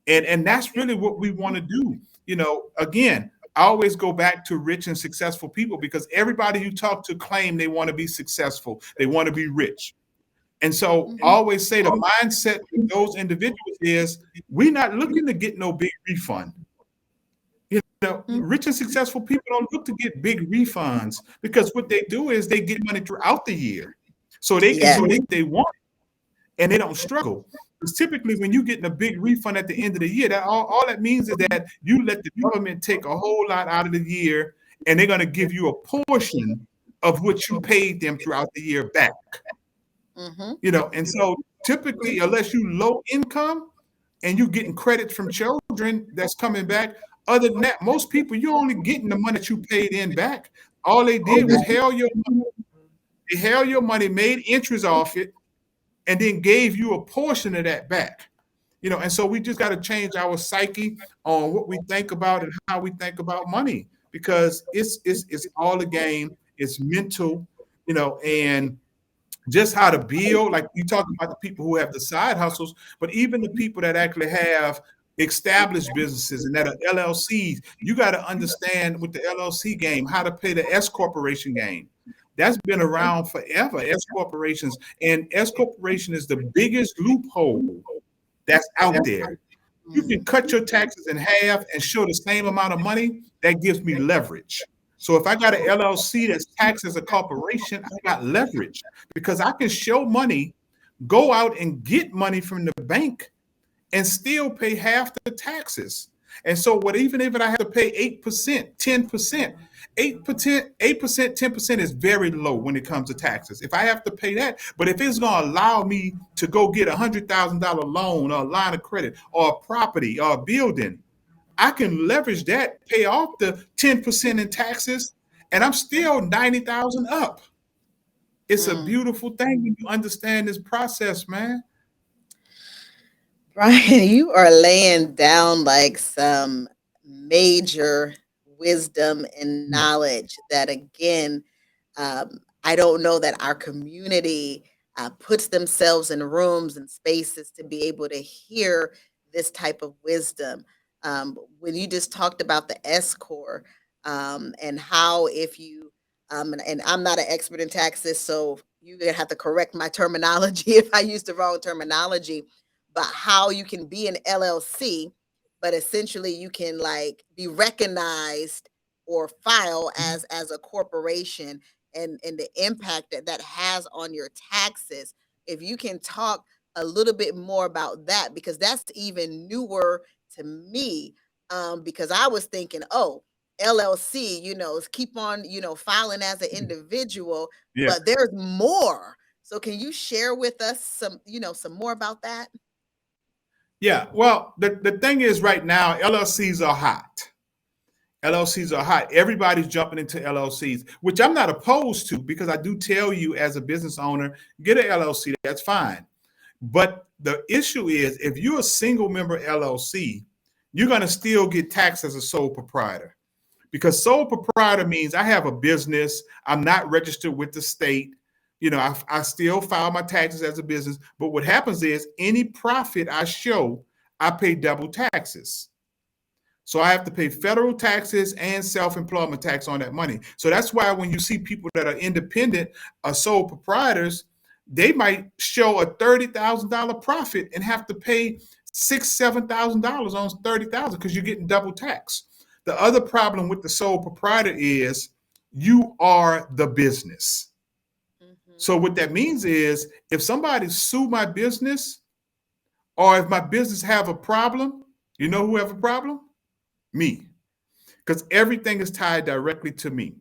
And that's really what we want to do. Again, I always go back to rich and successful people because everybody you talk to claim they want to be successful, they want to be rich. And so I always say the mindset of those individuals is we're not looking to get no big refund. Rich and successful people don't look to get big refunds because what they do is they get money throughout the year so they can Yeah. do what they want and they don't struggle. Because typically, when you get a big refund at the end of the year, that all that means is that you let the government take a whole lot out of the year, and they're going to give you a portion of what you paid them throughout the year back. Mm-hmm. And so typically, unless you low income and you getting credit from children that's coming back, other than that, most people you're only getting the money that you paid in back. All they did was held your money, made interest off it, and then gave you a portion of that back. And so we just got to change our psyche on what we think about and how we think about money because it's all a game. It's mental, and just how to build. Like you talk about the people who have the side hustles, but even the people that actually have established businesses and that are LLCs, you got to understand with the LLC game how to play the S corporation game. That's been around forever, S corporations. And S corporation is the biggest loophole that's out there. You can cut your taxes in half and show the same amount of money. That gives me leverage. So if I got an LLC that's taxed as a corporation, I got leverage because I can show money, go out and get money from the bank and still pay half the taxes. And so even if I have to pay 8%, 10%, 8%, 10% is very low when it comes to taxes. If I have to pay that, but if it's going to allow me to go get $100,000 loan or a line of credit or a property or a building, I can leverage that, pay off the 10% in taxes, and I'm still 90,000 up. It's a beautiful thing when you understand this process, man. Brian, you are laying down like some major wisdom and knowledge that, again, I don't know that our community puts themselves in rooms and spaces to be able to hear this type of wisdom. When you just talked about the S core and how if you, and I'm not an expert in taxes, so you're going to have to correct my terminology if I use the wrong terminology, but how you can be an LLC, but essentially you can like be recognized or file as a corporation, and the impact that that has on your taxes. If you can talk a little bit more about that, because that's even newer to me. Because I was thinking, oh, LLC, keep on, filing as an individual, Yeah. but there's more. So can you share with us some, some more about that? Yeah. Well, the thing is right now, LLCs are hot. LLCs are hot. Everybody's jumping into LLCs, which I'm not opposed to because I do tell you as a business owner, get an LLC, that's fine. But the issue is if you're a single member LLC, you're going to still get taxed as a sole proprietor because sole proprietor means I have a business. I'm not registered with the state. I still file my taxes as a business. But what happens is any profit I show, I pay double taxes. So I have to pay federal taxes and self-employment tax on that money. So that's why when you see people that are independent or sole proprietors, they might show a $30,000 profit and have to pay $6,000, $7,000 on $30,000 because you're getting double tax. The other problem with the sole proprietor is you are the business. So what that means is if somebody sue my business or if my business have a problem, you know who have a problem? Me, because everything is tied directly to me.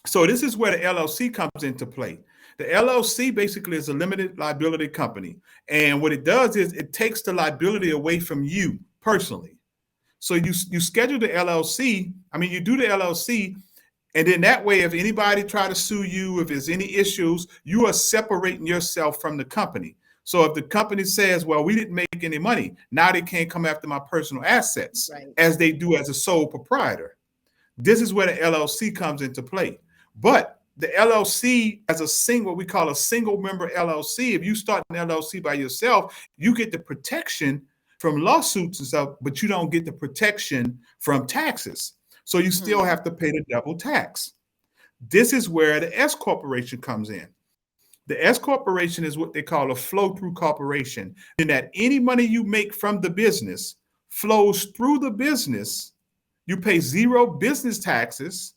So this is where the LLC comes into play. The LLC basically is a limited liability company. And what it does is it takes the liability away from you personally. So you schedule the LLC, you do the LLC, and then that way, if anybody try to sue you, if there's any issues, you are separating yourself from the company. So if the company says, well, we didn't make any money, now they can't come after my personal assets as they do as a sole proprietor. This is where the LLC comes into play. But the LLC as what we call a single member LLC, if you start an LLC by yourself, you get the protection from lawsuits and stuff, but you don't get the protection from taxes. So you still have to pay the double tax. This is where the S corporation comes in. The S corporation is what they call a flow-through corporation, in that any money you make from the business flows through the business. You pay zero business taxes,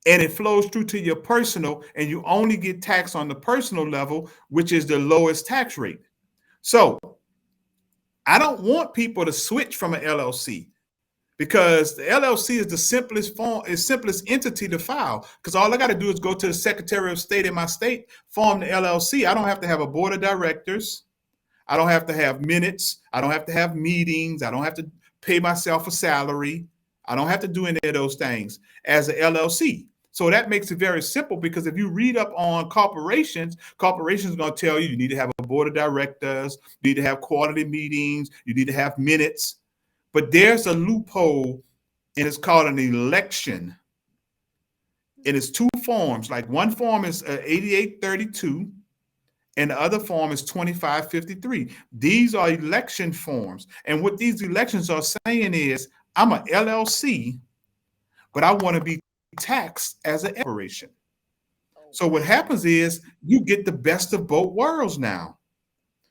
and it flows through to your personal, and you only get taxed on the personal level, which is the lowest tax rate. So I don't want people to switch from an LLC, because the LLC is the simplest form, is simplest entity to file. Because all I got to do is go to the Secretary of State in my state, form the LLC. I don't have to have a board of directors. I don't have to have minutes. I don't have to have meetings. I don't have to pay myself a salary. I don't have to do any of those things as an LLC. So that makes it very simple, because if you read up on corporations are going to tell you need to have a board of directors, you need to have quarterly meetings, you need to have minutes. But there's a loophole, and it's called an election. And it's two forms. Like one form is 8832, and the other form is 2553. These are election forms. And what these elections are saying is, I'm an LLC, but I want to be taxed as an corporation. So what happens is you get the best of both worlds now.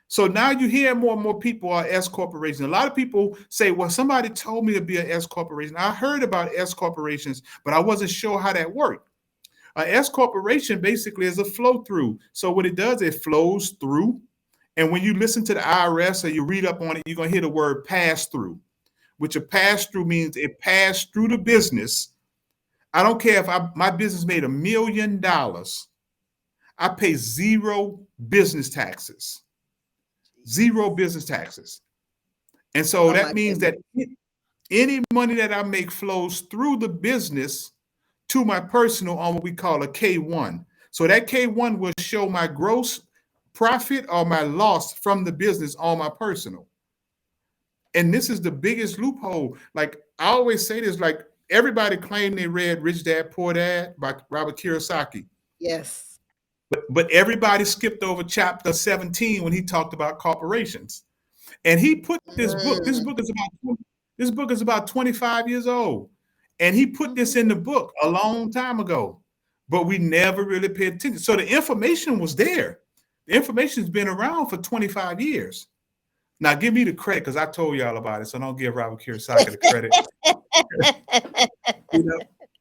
So now you hear more and more people are S corporations. A lot of people say, well, somebody told me to be an S corporation. I heard about S corporations, but I wasn't sure how that worked. A S corporation basically is a flow through. So what it does, it flows through. And when you listen to the IRS or you read up on it, you're going to hear the word pass through, which a pass through means it passed through the business. I don't care if my business made $1 million. I pay zero business taxes. Zero business taxes. And so that means that any money that I make flows through the business to my personal on what we call a K1. So that K1 will show my gross profit or my loss from the business on my personal. And this is the biggest loophole. Like I always say this, like everybody claimed they read Rich Dad Poor Dad by Robert Kiyosaki. Yes. But everybody skipped over chapter 17 when he talked about corporations. And he put this book. This book is about 25 years old. And he put this in the book a long time ago. But we never really paid attention. So the information was there. The information's been around for 25 years. Now give me the credit, because I told y'all about it. So don't give Robert Kiyosaki the credit. You know?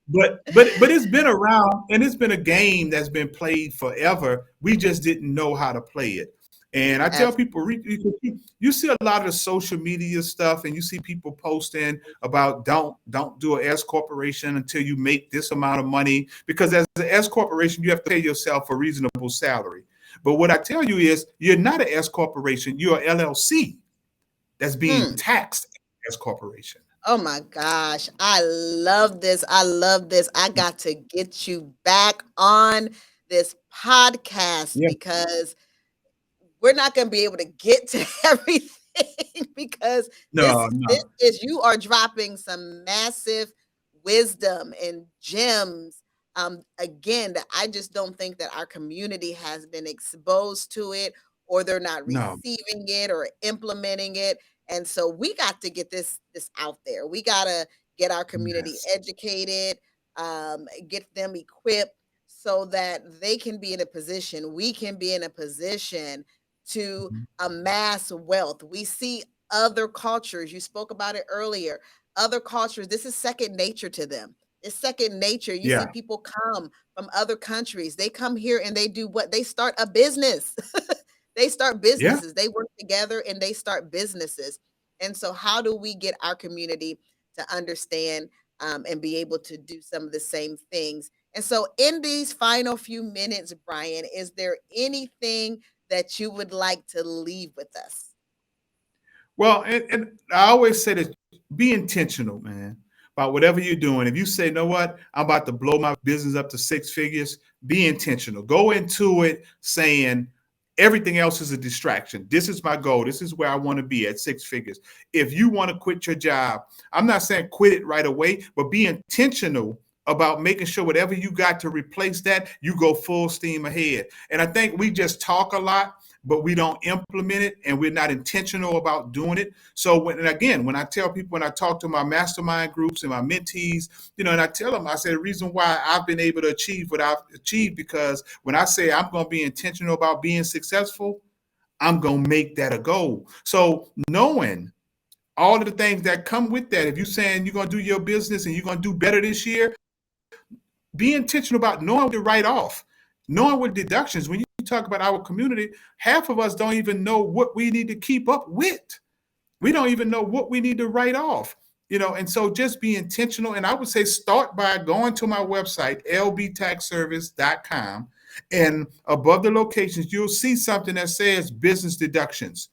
But it's been around, and it's been a game that's been played forever. We just didn't know how to play it. And I tell people, you see a lot of the social media stuff, and you see people posting about don't do an S corporation until you make this amount of money, because as an S corporation, you have to pay yourself a reasonable salary. But what I tell you is, you're not an S corporation, you're an LLC that's being taxed as corporation. Oh my gosh. I love this. I love this. I got to get you back on this podcast because we're not going to be able to get to everything because this is, you are dropping some massive wisdom and gems. Again, that I just don't think that our community has been exposed to it, or they're not receiving it or implementing it. And so we got to get this out there. We got to get our community educated, get them equipped so that they can be in a position, we can be in a position to amass wealth. We see other cultures. You spoke about it earlier. Other cultures, this is second nature to them. It's second nature. You see people come from other countries. They come here and they do what? They start a business. They start businesses. They work together and they start businesses. And so how do we get our community to understand and be able to do some of the same things? And so in these final few minutes, Brian, is there anything that you would like to leave with us? Well, and I always say that, be intentional, man, about whatever you're doing. If you say, you know what, I'm about to blow my business up to 6 figures, be intentional. Go into it saying, everything else is a distraction. This is my goal. This is where I want to be at 6 figures. If you want to quit your job, I'm not saying quit it right away, but be intentional about making sure whatever you got to replace that, you go full steam ahead. And I think we just talk a lot, but we don't implement it and we're not intentional about doing it. So when I tell people, when I talk to my mastermind groups and my mentees, and I tell them, I say the reason why I've been able to achieve what I've achieved, because when I say I'm going to be intentional about being successful, I'm going to make that a goal. So knowing all of the things that come with that, if you're saying you're going to do your business and you're going to do better this year, be intentional about knowing what to write off, knowing what deductions. When you talk about our community, half of us don't even know what we need to keep up with. We don't even know what we need to write off. And so just be intentional. And I would say start by going to my website, lbtaxservice.com, and above the locations, you'll see something that says business deductions.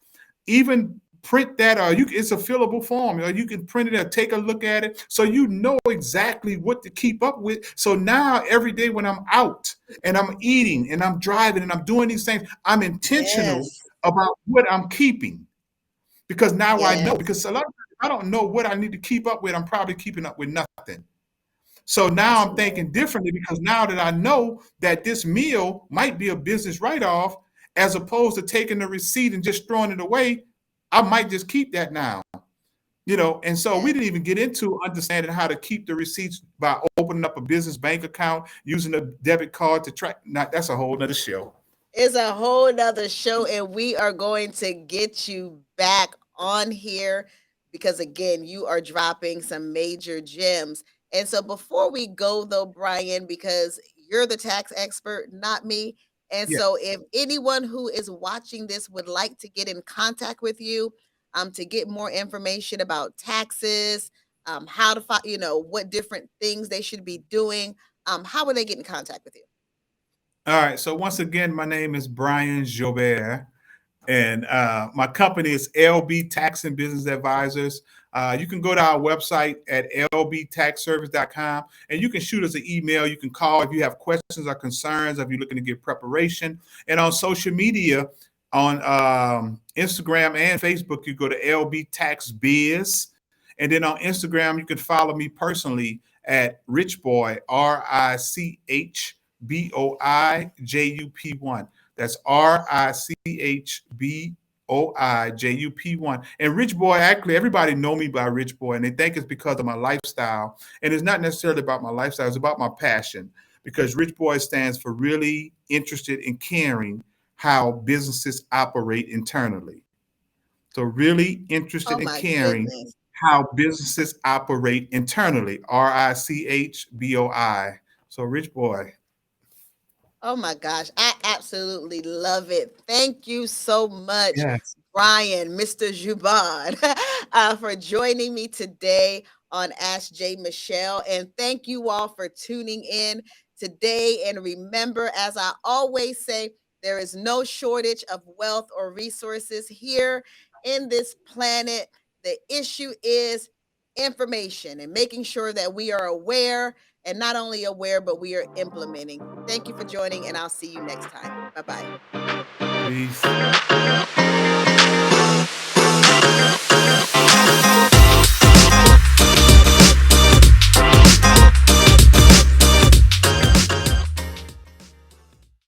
Even print that, or it's a fillable form, or you can print it or take a look at it so you know exactly what to keep up with. So now every day when I'm out and I'm eating and I'm driving and I'm doing these things, I'm intentional Yes. about what I'm keeping, because now I know. Yes. Because a lot of times I don't know what I need to keep up with. I'm probably keeping up with nothing. So now That's I'm right. thinking differently, because now that I know that this meal might be a business write-off, as opposed to taking the receipt and just throwing it away, I might just keep that now. And so we Yes. didn't even get into understanding how to keep the receipts by opening up a business bank account, using a debit card to track. Now, that's a whole nother show. It's a whole nother show, and we are going to get you back on here because, again, you are dropping some major gems. And so, before we go, though, Brian, because you're the tax expert, not me. And Yeah. so, if anyone who is watching this would like to get in contact with you, to get more information about taxes, how to find, what different things they should be doing, how would they get in contact with you? All right. So once again, my name is Brian Joubert, and my company is LB Tax and Business Advisors. You can go to our website at lbtaxservice.com, and you can shoot us an email. You can call if you have questions or concerns, if you're looking to get preparation. And on social media, on Instagram and Facebook, you go to LB Tax Biz. And then on Instagram, you can follow me personally at Rich Boy, RICHBOIJUP1. That's RICHBOIJUP1. And Rich Boy, actually, everybody know me by Rich Boy, and they think it's because of my lifestyle. And it's not necessarily about my lifestyle, it's about my passion. Because Rich Boy stands for really interested in caring how businesses operate internally. So really Oh, interested in my caring goodness. how businesses operate internally. RICHBOI. So Rich Boy. Oh my gosh, I absolutely love it. Thank you so much, Yes. Brian, Mr. Juban, for joining me today on Ask J Michelle. And thank you all for tuning in today. And remember, as I always say, there is no shortage of wealth or resources here in this planet. The issue is information and making sure that we are aware, and not only aware, but we are implementing. Thank you for joining, and I'll see you next time. Bye bye.